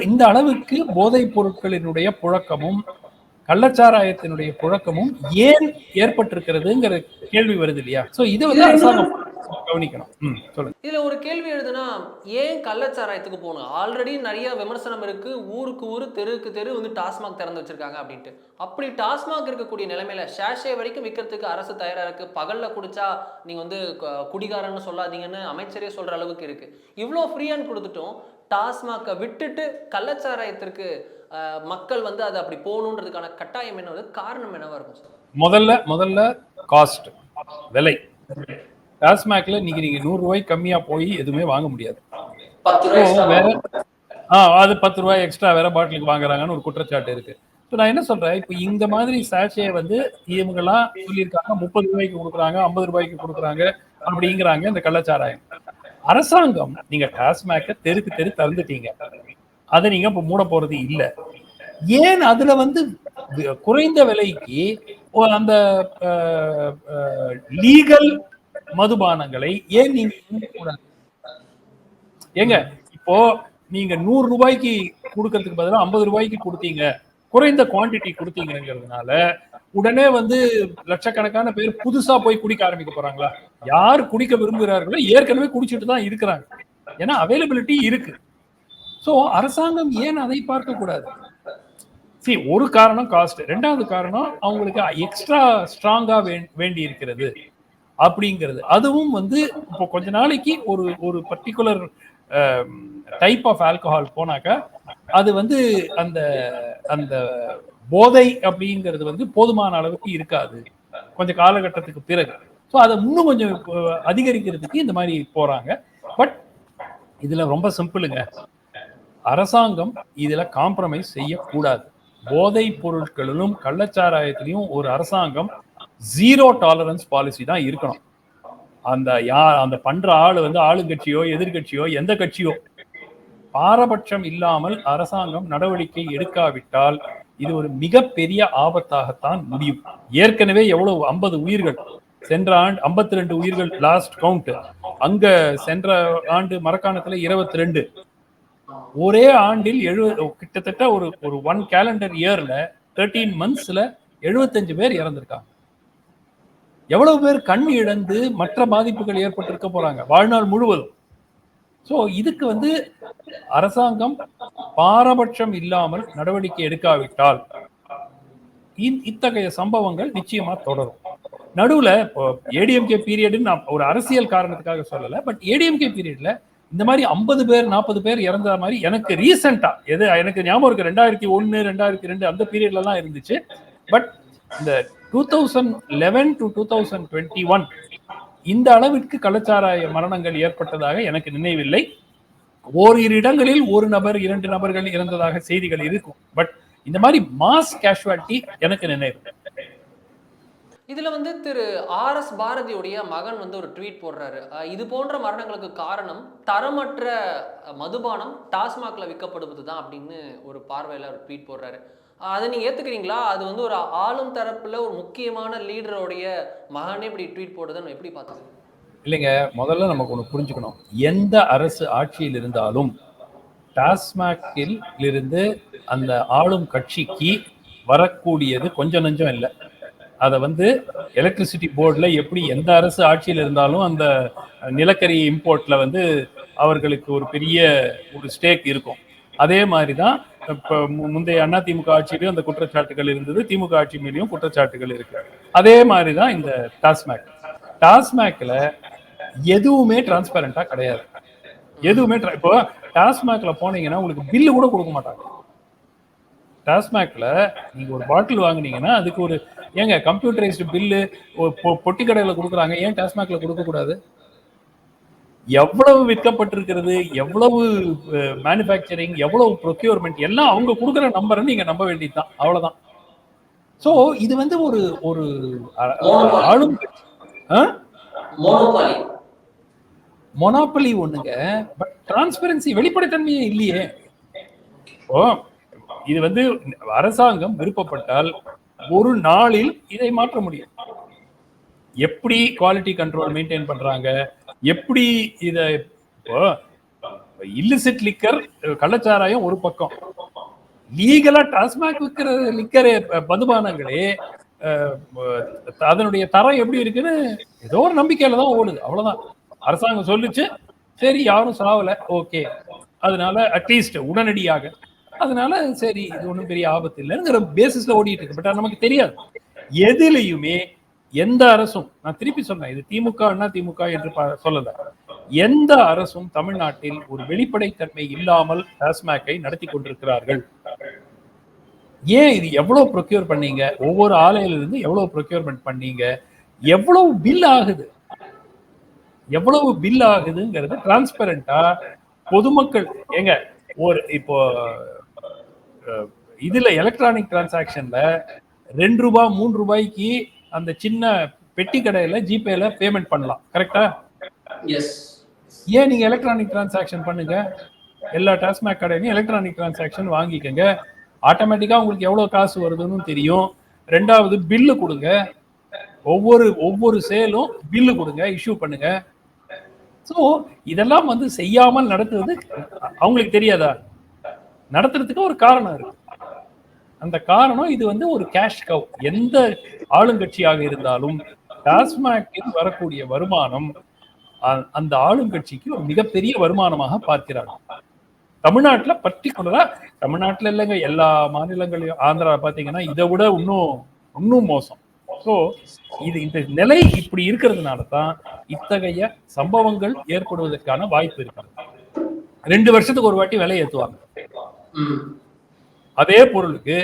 இந்த அளவுக்கு போதைப் பொருட்களினுடைய புழக்கமும் கள்ளச்சாராயத்தினுடைய புழக்கமும் ஏன் ஏற்பட்டிருக்கிறதுங்கிற கேள்வி வருது இல்லையா? ஸோ இதை வந்து அரசாங்கம் கவனிக்கணும். சொல்லுங்க. இதுல ஒரு கேள்வி எழுதுனா, ஏன் கள்ளச்சாராயத்துக்கு போகணும்? ஆல்ரெடி நிறைய விமர்சனம் இருக்கு. ஊருக்கு ஊரு, தெருவுக்கு தெரு வந்து டாஸ்மாக் திறந்து வச்சிருக்காங்க அப்படின்ட்டு. அப்படி டாஸ்மாக் இருக்கக்கூடிய நிலைமையில ஷாஷே வரைக்கும் விற்கிறதுக்கு அரசு தயாரா இருக்கு. பகல்ல குடிச்சா நீங்க வந்து குடிகாரன்னு சொல்லாதீங்கன்னு அமைச்சரே சொல்ற அளவுக்கு இருக்கு. இவ்வளோ ஃப்ரீயான்னு கொடுத்துட்டும் டாஸ்மாக்கை விட்டுட்டு கள்ளச்சாராயத்திற்கு மக்கள் வந்து அது அப்படி போகணுன்றதுக்கான கட்டாயம் என்ன, காரணம் என்னவா இருக்கும் சார்? முதல்ல காஸ்ட், விலை. டாஸ்மாக்ல நீங்க 100 ரூபாய் கம்மியா போய் எதுவுமே வாங்க முடியாது. வேற அது 10 ரூபாய் எக்ஸ்ட்ரா வேற பாட்டிலுக்கு வாங்குறாங்கன்னு ஒரு குற்றச்சாட்டு இருக்கு. நான் என்ன சொல்றேன், இப்ப இந்த மாதிரி சாஷே வந்து இவங்கெல்லாம் சொல்லியிருக்காங்க 30 ரூபாய்க்கு கொடுக்குறாங்க, 50 ரூபாய்க்கு கொடுக்குறாங்க அப்படிங்கிறாங்க இந்த கள்ளச்சாராயம். அரசாங்கம் நீங்க டாஸ்மாக்க தெருக்கு தெரு திறந்துட்டீங்க, அதை நீங்க இப்ப மூட போறது இல்ல. ஏன் அதுல வந்து குறைந்த விலைக்கு அந்த லீகல் மதுபானங்களை ஏன் நீங்க கூடாது? ஏங்க இப்போ நீங்க 100 ரூபாய்க்கு கொடுக்கறதுக்கு பதிலாக 50 ரூபாய்க்கு கொடுத்தீங்க, குறைந்த குவான்டிட்டி கொடுத்தீங்கிறதுனால உடனே வந்து லட்சக்கணக்கான பேர் புதுசா போய் குடிக்க ஆரம்பிக்க போறாங்களா? யார் குடிக்க விரும்புகிறார்களோ ஏற்கனவே குடிச்சிட்டு தான் இருக்கிறாங்க. ஏன்னா அவைலபிலிட்டி இருக்கு. சோ அரசாங்கம் ஏன் அதை பார்க்க கூடாது? ஒரு காரணம் காஸ்ட், ரெண்டாவது காரணம் அவங்களுக்கு எக்ஸ்ட்ரா ஸ்ட்ராங்கா வேண்டி இருக்கிறது அப்படிங்கிறது. அதுவும் வந்து இப்போ கொஞ்ச நாளைக்கு ஒரு பர்டிகுலர் டைப் ஆஃப் ஆல்கஹால் போனாக்கா அது வந்து அந்த அந்த போதை அப்படிங்கிறது வந்து போதுமான அளவுக்கு இருக்காது கொஞ்சம் காலகட்டத்துக்கு பிறகு. ஸோ அதை இன்னும் கொஞ்சம் அதிகரிக்கிறதுக்கு இந்த மாதிரி போறாங்க. பட் இதுல ரொம்ப சிம்பிளுங்க, அரசாங்கம் இதுல காம்ப்ரமைஸ் செய்யக்கூடாது. போதை பொருட்களிலும் கள்ளச்சாராயத்திலையும் ஒரு அரசாங்கம் 0 டாலரன்ஸ் பாலிசி தான் இருக்கணும். அந்த பண்ற ஆளு வந்து ஆளுங்கட்சியோ எதிர்கட்சியோ எந்த கட்சியோ பாரபட்சம் இல்லாமல் அரசாங்கம் நடவடிக்கை எடுக்காவிட்டால் இது ஒரு மிகப்பெரிய ஆபத்தாகத்தான் முடியும். ஏற்கனவே எவ்வளவு 50 உயிர்கள், சென்ற ஆண்டு 52 உயிர்கள் லாஸ்ட் கவுண்ட். அங்க சென்ற ஆண்டு மரக்காணத்துல 22. ஒரே ஆண்டில் கிட்டத்தட்ட ஒரு 1 கேலண்டர் இயர்ல 13 மந்த்ஸ்ல 75 பேர் இறந்திருக்காங்க. எவ்வளவு பேர் கண் இழந்து மற்ற பாதிப்புகள் ஏற்பட்டிருக்க போறாங்க வாழ்நாள் முழுவதும். சோ இதுக்கு வந்து அரசாங்கம் பாரபட்சம் இல்லாமல் நடவடிக்கை எடுக்காவிட்டால் இத்தகைய சம்பவங்கள் நிச்சயமா தொடரும். நடுவுல ஏடிஎம்கே பீரியட்னு நான் ஒரு அரசியல் காரணத்துக்காக சொல்லல, பட் ஏடிஎம்கே பீரியட்ல இந்த மாதிரி 50 பேர் 40 பேர் இறந்த மாதிரி எனக்கு ரீசெண்டா எனக்கு ஞாபகம் இருக்கு. 2001 2002 அந்த பீரியட்ல எல்லாம் இருந்துச்சு. பட் இந்த 2011 to 2021 இந்த அளவிற்கு கள்ளச்சாராய மரணங்கள் ஏற்பட்டதாக எனக்கு நினைவில்லை. ஓரிரு இடங்களில் 1 நபர் 2 நபர்கள் இறந்ததாக செய்திகள் இருக்கும். பட் இந்த மாதிரி மாஸ் கேஷுவாலிட்டி எனக்கு நினைவு. இதுல வந்து திரு RS பாரதியுடைய மகன் வந்து ஒரு ட்வீட் போடுறாரு. இது போன்ற மரணங்களுக்கு காரணம் தரமற்ற மதுபானம் டாஸ்மாக்ல விற்கப்படுவது தான் அப்படின்னு ஒரு பார்வையில ஒரு ட்வீட் போடுறாரு. அதை நீங்க ஏத்துக்கிறீங்களா? அது வந்து ஒரு ஆளும் தரப்புல ஒரு முக்கியமான லீடருடைய மகனே இப்படி ட்வீட் போடுறதுன்னு எப்படி பார்த்தது? இல்லைங்க, முதல்ல நமக்கு ஒன்று புரிஞ்சுக்கணும். எந்த அரசு ஆட்சியில் இருந்தாலும் டாஸ்மாகில் இருந்து அந்த ஆளும் கட்சிக்கு வரக்கூடியது கொஞ்சம் நஞ்சம் இல்லை. அதை வந்து எலக்ட்ரிசிட்டி போர்டில் எப்படி எந்த அரசு ஆட்சியில் இருந்தாலும் அந்த நிலக்கரி இம்போர்ட்ல வந்து அவர்களுக்கு ஒரு பெரிய ஒரு ஸ்டேக் இருக்கும். அதே மாதிரி தான் இப்போ முந்தைய அதிமுக ஆட்சியிலையும் அந்த குற்றச்சாட்டுகள் இருந்தது, திமுக ஆட்சி மேலேயும் குற்றச்சாட்டுகள் இருக்கு. அதே மாதிரி தான் இந்த டாஸ்மாக்ல எதுவுமே டிரான்ஸ்பரண்டா கிடையாது. எதுவுமே இப்போ டாஸ்மாக்ல போனீங்கன்னா உங்களுக்கு பில்லு கூட கொடுக்க மாட்டாங்க. டாஸ்மாக்ல நீங்க ஒரு பாட்டில் வாங்குனீங்கன்னா அதுக்கு ஒரு கம்ப்யூட்டரைஸ்டு பில்லு பொட்டி கடையில கொடுக்குறாங்க, ஏன் டாஸ்மாக்ல கொடுக்க கூடாது? எவ்வளவு விற்கப்பட்டிருக்கிறது, எவ்வளவு மேனுஃபேக்சரிங், எவ்வளவு ப்ரொக்யூர்மெண்ட் எல்லாம் அவங்க கொடுக்குற நம்பரை நீங்க நம்ப வேண்டியதுதான், அவ்வளவுதான். சோ இது வந்து ஒரு ஆளும் மொனோபலி ஒண்ணுங்க. பட் டிரான்ஸ்பரன்சி, வெளிப்படைத்தன்மையே இல்லையே. இப்போ இது வந்து அரசாங்கம் விருப்பப்பட்டால் ஒரு நாளில் இதை மாற்ற முடியும். எப்படி குவாலிட்டி கண்ட்ரோல் மெயின்டைன் பண்றாங்க, எப்படி இதை இல்லிசிட் லிக்கர் கள்ளச்சாராயம் ஒரு பக்கம், லீகலா டாஸ்மாக் விற்கிற லிக்கரே மதுபானங்களே அதனுடைய தரம் எப்படி இருக்குன்னு ஏதோ ஒரு நம்பிக்கையில தான் ஓடுது, அவ்வளவுதான். அரசாங்கம் சொல்லுச்சு, சரி யாரும் சாவல, ஓகே, அதனால அட்லீஸ்ட் உடனடியாக, அதனால சரி இது ஒன்றும் பெரிய ஆபத்து இல்லைங்கிற பேசிஸ்ல ஓடிட்டு இருக்கு. பட் நமக்கு தெரியாது எதுலையுமே எந்த அரசும், நான் திருப்பி சொன்னேன், இது திமுக என்று சொல்லல, எந்த அரசும் தமிழ்நாட்டில் ஒரு வெளிப்படைத்தன்மை இல்லாமல் டாஸ்மாகை நடத்தி கொண்டிருக்கிறார்கள். ஏன் இது எவ்வளவு ப்ரொக்யூர் பண்ணீங்க, ஒவ்வொரு ஆலையிலிருந்து எவ்வளவு ப்ரொக்யூர்மெண்ட் பண்ணீங்க, எவ்வளவு பில் ஆகுதுங்கிறது டிரான்ஸ்பரண்டா பொதுமக்கள் ஏங்க ஒரு இப்போ இதுல எலக்ட்ரானிக் டிரான்சாக்ஷன்ல 2 ரூபாய் 3 ரூபாய்க்கு அந்த சின்ன பெட்டி கடையில ஜிபேல பேமெண்ட் பண்ணலாம், கரெக்டா? ஏன் நீங்க எலக்ட்ரானிக் டிரான்சாக்ஷன் பண்ணுங்க, எல்லா டாஸ்மாக் கடையிலையும் எலக்ட்ரானிக் டிரான்சாக்ஷன் வாங்கிக்கங்க, ஆட்டோமேட்டிக்கா உங்களுக்கு எவ்வளவு காசு வருதுன்னு தெரியும். ரெண்டாவது பில்லு கொடுங்க, ஒவ்வொரு சேலும் பில்லு கொடுங்க, இஷ்யூ பண்ணுங்க. ஸோ இதெல்லாம் வந்து செய்யாமல் நடத்துவது அவங்களுக்கு தெரியாதா? நடத்துறதுக்கு ஒரு காரணம் இருக்கு. அந்த காரணம் இது வந்து ஒரு கேஷ் கவ். எந்த ஆளுங்கட்சியாக இருந்தாலும் டாஸ்மாகில் வரக்கூடிய வருமானம் அந்த ஆளுங்கட்சிக்கு ஒரு மிகப்பெரிய வருமானமாக பார்க்கிறாங்க. தமிழ்நாட்டுல பர்டிகுலரா, தமிழ்நாட்டுல இல்லைங்க, எல்லா மாநிலங்களையும், ஆந்திரா பாத்தீங்கன்னா இதை விட இன்னும் மோசம். ஸோ இந்த நிலை இப்படி இருக்கிறதுனால தான் இத்தகைய சம்பவங்கள் ஏற்படுவதற்கான வாய்ப்பு இருக்கு. 2 வருஷத்துக்கு ஒரு வாட்டி விலை ஏற்றுவாங்க, அதே பொருளுக்கு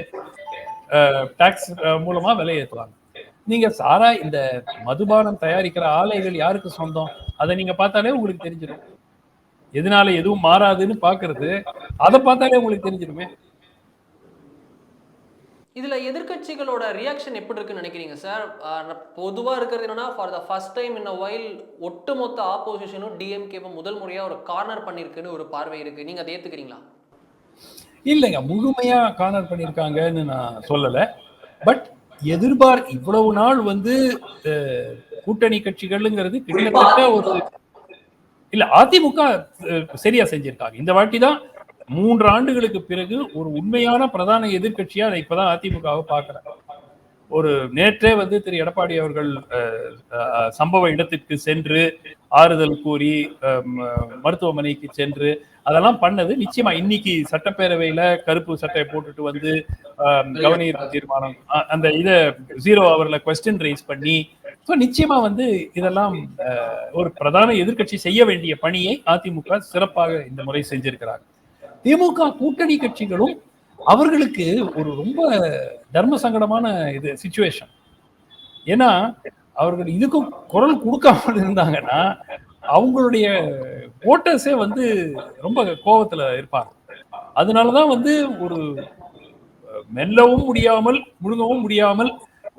டாக்ஸ் மூலமா விலை ஏற்றுவாங்க. நீங்க சாரா இந்த மதுபானம் தயாரிக்கிற ஆலைகள் யாருக்கு சொந்தம், அதை நீங்க பார்த்தாலே உங்களுக்கு தெரிஞ்சிடும். எதனால எதுவும் மாறாதுன்னு பாக்குறது, அதை பார்த்தாலே உங்களுக்கு தெரிஞ்சிருமே. இதுல எதிர்கட்சிகளோட ரியாக்ஷன் எப்படி இருக்குன்னு நினைக்கிறீங்க சார்? பொதுவா இருக்கிறது என்னன்னா, for the first time in a while ஒட்டுமொத்த ஆப்போசிஷனும் டிஎம்கேவை முதல் முறையா ஒரு கார்னர் பண்ணிருக்குன்னு ஒரு பார்வை இருக்கு. நீங்க அதை ஏத்துக்கிறீங்களா? இல்லைங்க, முழுமையா கார்னர் பண்ணிருக்காங்கன்னு நான் சொல்லல. பட் இவ்வளவு நாள் வந்து கூட்டணி கட்சிகள்ங்கிறது கிட்டத்தட்ட ஒரு இல்ல, அதிமுக சரியா செஞ்சிருக்காங்க. இந்த வாட்டி தான் 3 ஆண்டுகளுக்கு பிறகு ஒரு உண்மையான பிரதான எதிர்கட்சியா அதை இப்பதான் அதிமுகவை பார்க்கிறேன். ஒரு நேற்றே வந்து திரு எடப்பாடி அவர்கள் சம்பவ இடத்திற்கு சென்று ஆறுதல் கூறி மருத்துவமனைக்கு சென்று அதெல்லாம் பண்ணது நிச்சயமா. இன்னைக்கு சட்டப்பேரவையில கருப்பு சட்டையை போட்டுட்டு வந்து கவனஈர்ப்பு தீர்மானம் அந்த இதை 0 ஹவர்ல குவெஸ்டின் ரைஸ் பண்ணி, நிச்சயமா வந்து இதெல்லாம் ஒரு பிரதான எதிர்கட்சி செய்ய வேண்டிய பணியை அதிமுக சிறப்பாக இந்த முறை செஞ்சிருக்கிறாங்க. திமுக கூட்டணி கட்சிகளும் அவர்களுக்கு ஒரு ரொம்ப தர்ம சங்கடமான இது சிச்சுவேஷன். ஏன்னா அவர்கள் இதுக்கும் குரல் கொடுக்காமல் இருந்தாங்கன்னா அவங்களுடைய ஓட்டர்ஸே வந்து ரொம்ப கோபத்துல இருப்பாங்க. அதனாலதான் வந்து ஒரு மெல்லவும் முடியாமல் முழுங்கவும் முடியாமல்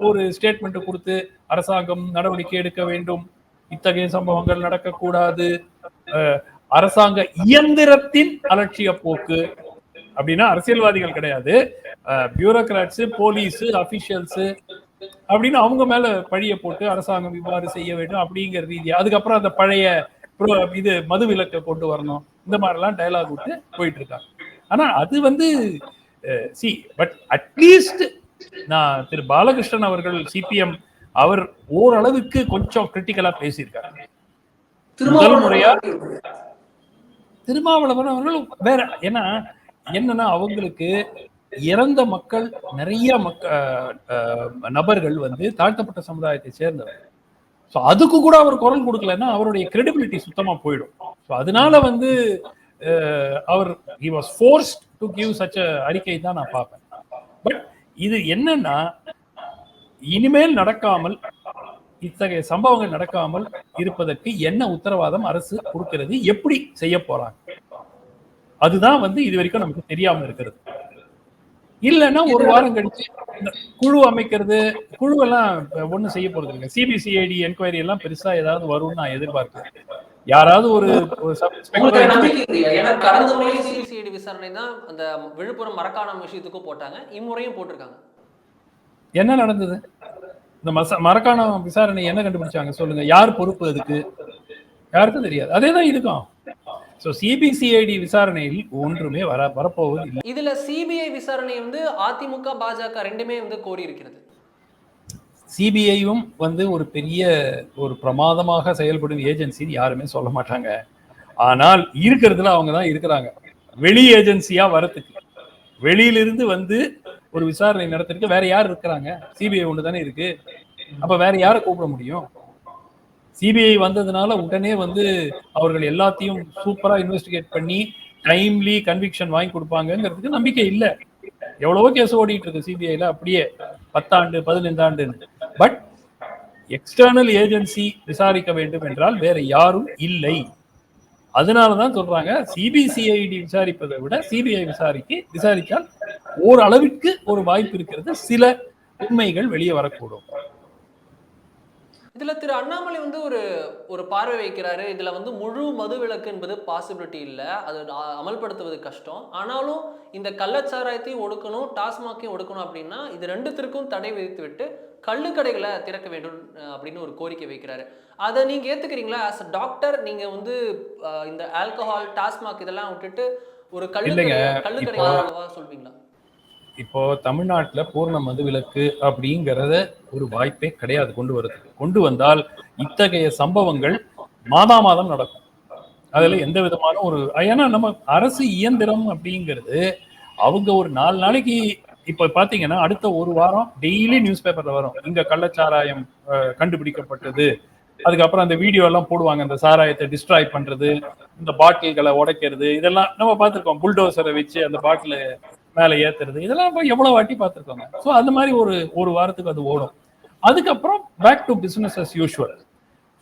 ஒரு ஸ்டேட்மெண்ட் கொடுத்து அரசாங்கம் நடவடிக்கை எடுக்க வேண்டும், இத்தகைய சம்பவங்கள் நடக்கக்கூடாது, அரசாங்க இயந்திரத்தின் அலட்சிய போக்கு அப்படின்னா அரசியல்வாதிகள் கிடையாது, பியூரோகிராட்ஸ், போலீஸ் அபிஷியல்ஸ் அப்படின்னு அவங்க மேல பழிய போட்டு அரசாங்கம் இவ்வாறு செய்ய வேண்டும் அப்படிங்கிற ரீதியா, அதுக்கப்புறம் அந்த பழைய இது மது விலக்கை கொண்டு வரணும், இந்த மாதிரிலாம் டயலாக் விட்டு போயிட்டு இருக்காங்க. ஆனா அது வந்து பட் அட்லீஸ்ட் நான் திரு பாலகிருஷ்ணன் அவர்கள் சிபிஎம் அவர் ஓரளவுக்கு கொஞ்சம் கிரிட்டிக்கலா பேசியிருக்காரு. முதல் முறையா திருமாவளவன் அவர்கள் வேற என்னன்னா அவங்களுக்கு இறந்த மக்கள் நிறைய நபர்கள் வந்து தாழ்த்தப்பட்ட சமுதாயத்தை சேர்ந்தவர். ஸோ அதுக்கு கூட அவர் குரல் கொடுக்கலன்னா அவருடைய கிரெடிபிலிட்டி சுத்தமா போயிடும். ஸோ அதனால வந்து அவர் he was forced to give such a அறிக்கை தான் நான் பார்ப்பேன். பட் இது என்னன்னா இனிமேல் நடக்காமல், இத்தகைய சம்பவங்கள் நடக்காமல் இருப்பதற்கு என்ன உத்தரவாதம் அரசு கொடுக்கிறது, எப்படி செய்ய போறாங்க, அதுதான் வந்து இது வரைக்கும் நமக்கு தெரியாம இருக்கிறது. இல்லைன்னா ஒரு வாரம் கழிச்சு குழு அமைக்கிறது, குழுவெல்லாம் ஒண்ணும் செய்ய போறது இல்லை. சிபிசிஐடி என்கொயரி எல்லாம் பெருசா ஏதாவது வரும்னு நான் எதிர்பார்க்கிறேன். யாராவது ஒரு கடந்த முறை சிபிசிஐடி விசாரணை தான் அந்த விழுப்புரம் மரக்காணம் விஷயத்துக்கும் போட்டாங்க, இம்முறையும் போட்டிருக்காங்க. என்ன நடந்தது? இந்த மரக்காணம் விசாரணை என்ன கண்டுபிடிச்சாங்க சொல்லுங்க? யார் பொறுப்பு? அதுக்கு யாருக்கும் தெரியாது. அதேதான் இதுக்கும். சோ சிபிசிஐடி விசாரணையில் ஒன்றுமே வரப்போவது இல்லை. இதுல சிபிஐ விசாரணை வந்து அதிமுக பாஜக ரெண்டுமே வந்து கோரி இருக்கிறது. சிபிஐயும் வந்து ஒரு பெரிய ஒரு பிரமாதமாக செயல்படும் ஏஜென்சின்னு யாருமே சொல்ல மாட்டாங்க. ஆனால் இருக்கிறதுல அவங்க தான் இருக்கிறாங்க. வெளி ஏஜென்சியா வரத்துக்கு, வெளியிலிருந்து வந்து ஒரு விசாரணை நடத்துறதுக்கு வேற யார் இருக்கிறாங்க? சிபிஐ ஒன்று தானே இருக்கு. அப்ப வேற யாரை கூப்பிட முடியும்? சிபிஐ வந்ததுனால உடனே வந்து அவர்கள் எல்லாத்தையும் சூப்பரா இன்வெஸ்டிகேட் பண்ணி டைம்லி கன்விக்ஷன் வாங்கி கொடுப்பாங்கிறதுக்கு நம்பிக்கை இல்லை. எவ்வளவோ கேஸ் ஓடிட்டு இருக்கு சிபிஐல, அப்படியே 10 ஆண்டு 15 ஆண்டுன்னு. பட் எக்ஸ்டர்னல் ஏஜென்சி விசாரிக்க வேண்டும் என்றால் வேற யாரும் இல்லை. அதனாலதான் சொல்றாங்க சிபிசிஐடி விசாரிப்பதை விட சிபிஐ விசாரித்தால் ஓரளவிற்கு ஒரு வாய்ப்பு இருக்கிறது, சில உண்மைகள் வெளியே வரக்கூடும். இதுல திரு அண்ணாமலை வந்து ஒரு பார்வை வைக்கிறாரு. இதுல வந்து முழு மது விலக்கு என்பது பாசிபிலிட்டி இல்லை, அது அமல்படுத்துவது கஷ்டம். ஆனாலும் இந்த கள்ளச்சாராயத்தையும் ஒடுக்கணும், டாஸ்மாக்கையும் ஒடுக்கணும் அப்படின்னா இது ரெண்டுத்திற்கும் தடை விதித்து விட்டு கள்ளுக்கடைகளை திறக்க வேண்டும் அப்படின்னு ஒரு கோரிக்கை வைக்கிறாரு. அதை நீங்க ஏத்துக்கிறீங்களா? ஆஸ் அ டாக்டர் நீங்க வந்து இந்த ஆல்கஹால், டாஸ்மாக் இதெல்லாம் விட்டுட்டு ஒரு கள்ளுக்கடை சொல்வீங்களா? இப்போ தமிழ்நாட்டுல பூர்ண மது விலக்கு அப்படிங்கறத ஒரு வாய்ப்பே கிடையாது கொண்டு வந்தால் இத்தகைய சம்பவங்கள் மாதம் நடக்கும். அதுல எந்த விதமான ஒரு, ஏன்னா நம்ம அரசு இயந்திரம் அப்படிங்கிறது அவங்க ஒரு 4 நாளைக்கு, இப்ப பாத்தீங்கன்னா அடுத்த ஒரு வாரம் டெய்லி நியூஸ் பேப்பர்ல வரும், இங்க கள்ளச்சாராயம் கண்டுபிடிக்கப்பட்டது, அதுக்கப்புறம் அந்த வீடியோ எல்லாம் போடுவாங்க, அந்த சாராயத்தை டிஸ்ட்ராய் பண்றது, இந்த பாட்டில்களை உடைக்கிறது, இதெல்லாம் நம்ம பார்த்திருக்கோம். புல்டோசரை வச்சு அந்த பாட்டில மேலே ஏத்துறது, இதெல்லாம் எவ்வளவு வாட்டி பார்த்துருக்கோங்க. ஸோ அந்த மாதிரி ஒரு வாரத்துக்கு அது ஓடும். அதுக்கப்புறம் back to business as usual.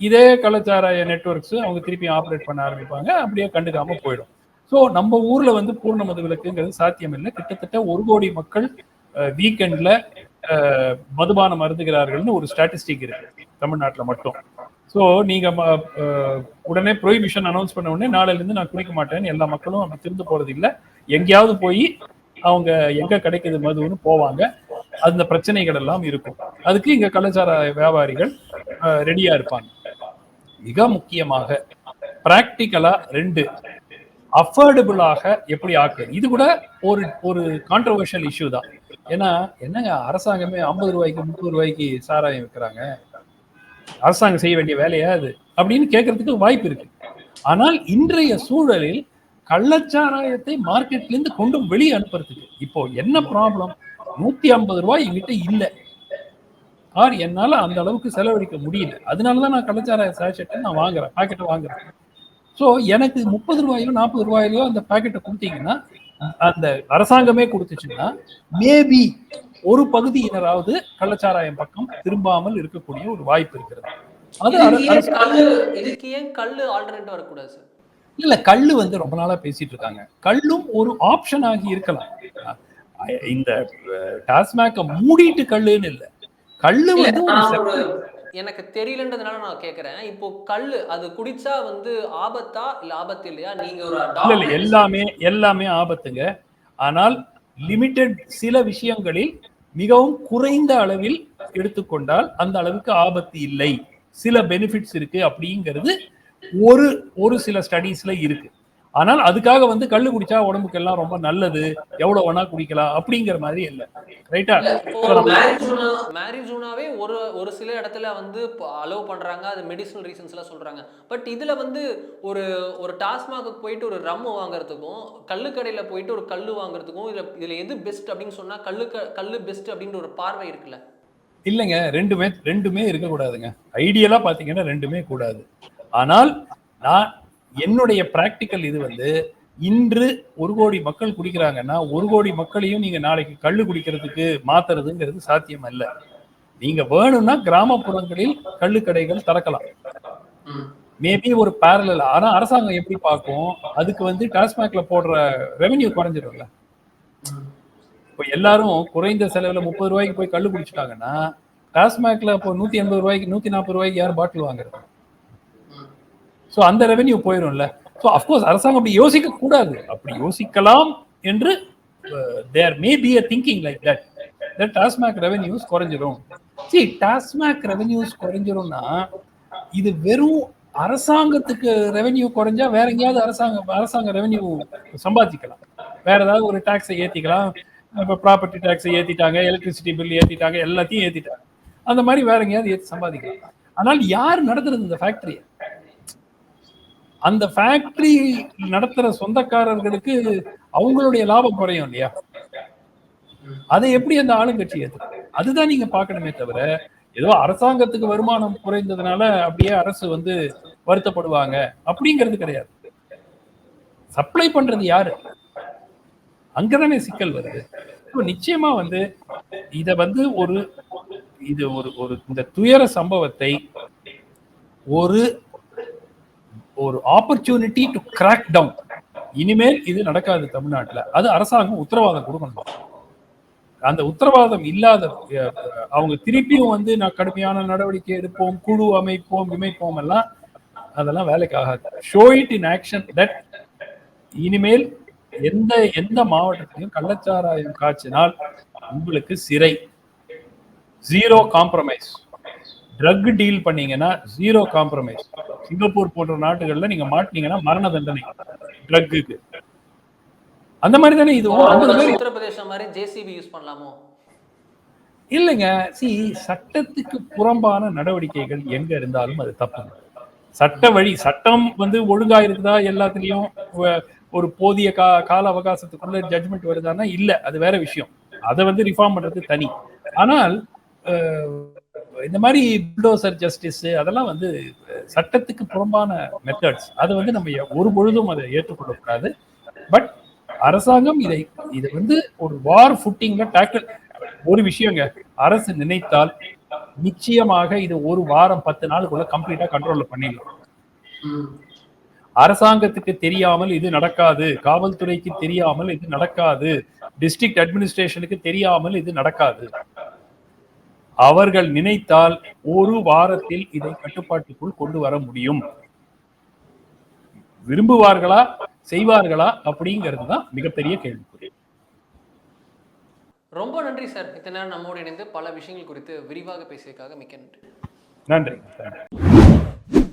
இதே கள்ளச்சாராய நெட்வொர்க்ஸ் அவங்க திருப்பி ஆப்ரேட் பண்ண ஆரம்பிப்பாங்க, அப்படியே கண்டுக்காம போயிடும். ஸோ நம்ம ஊர்ல வந்து பூர்ண மது விலக்குங்கிறது சாத்தியம் இல்லை. கிட்டத்தட்ட 1 கோடி மக்கள் வீக்கெண்ட்ல மதுபானம் அருந்துகிறார்கள்னு ஒரு ஸ்டாட்டிஸ்டிக் இருக்கு தமிழ்நாட்டில் மட்டும். ஸோ நீங்க உடனே ப்ரொஹிபிஷன் அனௌன்ஸ் பண்ண உடனே நாளையில இருந்து நான் குடிக்க மாட்டேன்னு எல்லா மக்களும் அப்படி திருந்து போறது இல்லை. எங்கேயாவது போய் அவங்க எங்க கிடைக்குது மதுன்னு போவாங்க. அந்த பிரச்சனைகள் எல்லாம் இருக்கும். அதுக்கு இங்க கள்ளச்சாராய வியாபாரிகள் ரெடியா இருப்பாங்க. மிக முக்கியமாக பிராக்டிக்கலா 2 அஃபோர்டபுளாக எப்படி ஆக்குது, இது கூட ஒரு கான்ட்ரோவர்ஷியல் இஷ்யூ தான். ஏன்னா என்னங்க அரசாங்கமே 50 ரூபாய்க்கு 30 ரூபாய்க்கு சாராயம் விற்கிறாங்க, அரசாங்கம் செய்ய வேண்டிய வேலையா அது அப்படின்னு கேட்கறதுக்கு வாய்ப்பு இருக்கு. ஆனால் இன்றைய சூழலில் கள்ளச்சாராயத்தை மார்க்கெட்ல இருந்து கொண்டு வெளியே அனுப்புறதுக்கு இப்போ என்ன ப்ராப்ளம்? 150 ரூபாய் என்கிட்ட இல்லை, என்னால அந்த அளவுக்கு செலவழிக்க முடியல, அதனாலதான் நான் கள்ளச்சாராய சாஷெட்டை நான் வாங்குறேன், பாக்கெட்டை வாங்குறேன். ஸோ எனக்கு 30 ரூபாயோ 40 ரூபாயிலோ அந்த பாக்கெட்டை கொடுத்தீங்கன்னா, அந்த அரசாங்கமே கொடுத்துச்சுன்னா மேபி ஒரு பகுதியினராவது கள்ளச்சாராயம் பக்கம் திரும்பாமல் இருக்கக்கூடிய ஒரு வாய்ப்பு இருக்கிறது. இதுக்கு ஏன் கள்ளு ஆல்டர்னேட்டிவ் வரக்கூடாது சார்? இல்ல, கள்ளு வந்து ரொம்ப நாளா பேசிட்டு இருக்காங்க, கள்ளும் ஒரு ஆப்ஷன் ஆகி இருக்கலாம். இந்த டாஸ்மாக் மூடிட்டு கள்ளுன்னு இல்ல, கள்ளு வந்து எனக்கு தெரியலன்றதுனால நான் கேக்குறேன். இப்போ கள்ளு அது குடிச்சா வந்து ஆபத்தா இல்ல ஆபத்து இல்லையா? நீங்க ஒரு எல்லாமே ஆபத்துங்க. ஆனால் லிமிட்டெட் சில விஷயங்களில் மிகவும் குறைந்த அளவில் எடுத்துக்கொண்டால் அந்த அளவுக்கு ஆபத்து இல்லை, சில பெனிஃபிட்ஸ் இருக்கு அப்படிங்கிறது ஒரு சில ஸ்டடீஸ்ல இருக்கு. ஆனால் அதுக்காக வந்து கள்ளு குடிச்சா உடம்புக்கு எல்லாம் ரொம்ப நல்லது, எவ்வளவு வேணா குடிக்கலாம் அப்படிங்கிற மாதிரி இல்ல. ரைட்டா? மேரிஜூனாவே ஒரு சில இடத்துல வந்து அலோவ் பண்றாங்க, அது மெடிசினல் ரீசன்ஸ் எல்லாம் சொல்றாங்க. பட் இதுல வந்து ஒரு டாஸ்மாக்கு போயிட்டு ஒரு ரம் வாங்குறதுக்கும் கள்ளு கடையில போயிட்டு ஒரு கள்ளு வாங்குறதுக்கும் இதுல எது பெஸ்ட் அப்படின்னு சொன்னா கள்ளு பெஸ்ட் அப்படின்ற ஒரு பார்வை இருக்குல்ல? இல்லைங்க, ரெண்டுமே இருக்கக்கூடாதுங்க. ஐடியலா பாத்தீங்கன்னா ரெண்டுமே கூடாது. ஆனால் நான் என்னுடைய பிராக்டிக்கல் இது வந்து இன்று 1 கோடி மக்கள் குடிக்கிறாங்கன்னா 1 கோடி மக்களையும் நீங்க நாளைக்கு கள்ளு குடிக்கிறதுக்கு மாத்துறதுங்கிறது சாத்தியம் அல்ல. நீங்க வேணும்னா கிராமப்புறங்களில் கள்ளு கடைகள் திறக்கலாம், மேபி ஒரு பேரலல். ஆனா அரசாங்கம் எப்படி பார்க்கும், அதுக்கு வந்து டாஸ்மாக்ல போடுற ரெவென்யூ குறைஞ்சிடும்ல. இப்போ எல்லாரும் குறைந்த செலவுல 30 ரூபாய்க்கு போய் கள்ளு குடிச்சிட்டாங்கன்னா டாஸ்மாக்ல இப்போ 180 ரூபாய்க்கு 140 ரூபாய்க்கு யார் பாட்டில் வாங்குறது? ஸோ அந்த ரெவென்யூ போயிடும்ல. ஸோ அஃப்கோர்ஸ் அரசாங்கம் அப்படி யோசிக்க கூடாது, அப்படி யோசிக்கலாம் என்று there may be a thinking like that TASMAC revenues குறைஞ்சிரும். டாஸ்மாக் ரெவென்யூஸ் குறைஞ்சிரும்னா இது வெறும் அரசாங்கத்துக்கு ரெவென்யூ குறைஞ்சா வேற எங்கேயாவது அரசாங்க ரெவென்யூ சம்பாதிக்கலாம், வேற ஏதாவது ஒரு டாக்ஸை ஏத்திக்கலாம். இப்போ ப்ராப்பர்ட்டி டாக்ஸை ஏத்திட்டாங்க, எலக்ட்ரிசிட்டி பில் ஏத்திட்டாங்க, எல்லாத்தையும் ஏத்திட்டாங்க. அந்த மாதிரி வேற எங்கேயாவது ஏற்றி சம்பாதிக்கலாம். ஆனால் யார் நடத்துறது இந்த ஃபேக்டரியை? அந்த ஃபேக்டரி நடத்துற சொந்தக்காரர்களுக்கு அவங்களுடைய லாபம் குறையும் இல்லையா? அதை எப்படி அந்த ஆளுங்கட்சி ஏற்றுக்கும்? அதுதான் நீங்க பார்க்கணுமே தவிர, ஏதோ அரசாங்கத்துக்கு வருமானம் குறைந்ததுனால அப்படியே அரசு வருத்தப்படுவாங்க அப்படிங்கிறது கிடையாது. சப்ளை பண்றது யாரு? அங்கதானே சிக்கல் வருது. நிச்சயமா இத இது ஒரு இந்த துயர சம்பவத்தை ஒரு ஒரு ஆப்பர்ச்சுனிட்டி டு கிராக் டவுன். இனிமேல் இது நடக்காது தமிழ்நாட்டுல. அது அரசாங்கம் உத்தரவாதம் கொடுக்கணும். அந்த உத்தரவாதம் இல்லாத அவங்க திருப்பியும் நான் கடுமையான நடவடிக்கை எடுப்போம், குழு அமைப்போம், இமைப்போம் எல்லாம், அதெல்லாம் வேலைக்கு ஆகாது. Show it in action that இனிமேல் எந்த மாவட்டத்திலையும் கள்ளச்சாராயம் காய்ச்சினால் உங்களுக்கு சிறை, ஜீரோ காம்ப்ரமைஸ். ட்ரக் டீல் பண்ணீங்கன்னா ஜீரோ காம்ப்ரமைஸ். சிங்கப்பூர் போன்ற நாட்டுகள்ல நீங்க மாட்டினீங்கன்னா மரண தண்டனை ட்ரக்குக்கு. அந்த மாதிரி தானே இதுவும். உத்தரப்பிரதேசம் மாதிரி ஜேசிபி யூஸ் பண்ணலாமோ? இல்லைங்க. சட்டத்துக்கு புறம்பான நடவடிக்கைகள் எங்க இருந்தாலும் அது தப்பு. சட்ட வழி சட்டம் ஒழுங்கா இருக்குதா, எல்லாத்துலயும் ஒரு போதிய கால அவகாசத்துக்குள்ள ஜட்ஜ்மெண்ட் வருதானா? இல்ல, அது வேற விஷயம். அதை ரிஃபார்ம் பண்றது தனி. ஆனால் இந்த மாதிரி புல்டோசர் ஜஸ்டிஸ் அதெல்லாம் சட்டத்துக்கு புறம்பான மெத்தட்ஸ். அது நம்ம ஒரு பொழுதும் அதை ஏற்றுக்கொள்ளக்கூடாது. பட் அரசாங்கம் இதை ஒரு வார் ஃபுட்டிங்ல டேக்கிள். ஒரு விஷயங்க, அரசு நினைத்தால் நிச்சயமாக இது ஒரு வாரம் 10 நாளுக்குள்ள கம்ப்ளீட்டா கண்ட்ரோல்ல பண்ணிடலாம். அரசாங்கத்துக்கு தெரியாமல் இது நடக்காது, காவல்துறைக்கு தெரியாமல் இது நடக்காது, டிஸ்ட்ரிக்ட் அட்மினிஸ்ட்ரேஷனுக்கு தெரியாமல் இது நடக்காது. அவர்கள் நினைத்தால் ஒரு வாரத்தில் இதை கட்டுப்பாட்டுக்குள் கொண்டு வர முடியும். விரும்புவார்களா, செய்வார்களா அப்படிங்கிறது தான் மிகப்பெரிய கேள்விக்குறி. ரொம்ப நன்றி சார். இத்தனை நேரம் நம்மோடு இணைந்து பல விஷயங்கள் குறித்து விரிவாக பேசியதுக்காக மிக்க நன்றி. நன்றி.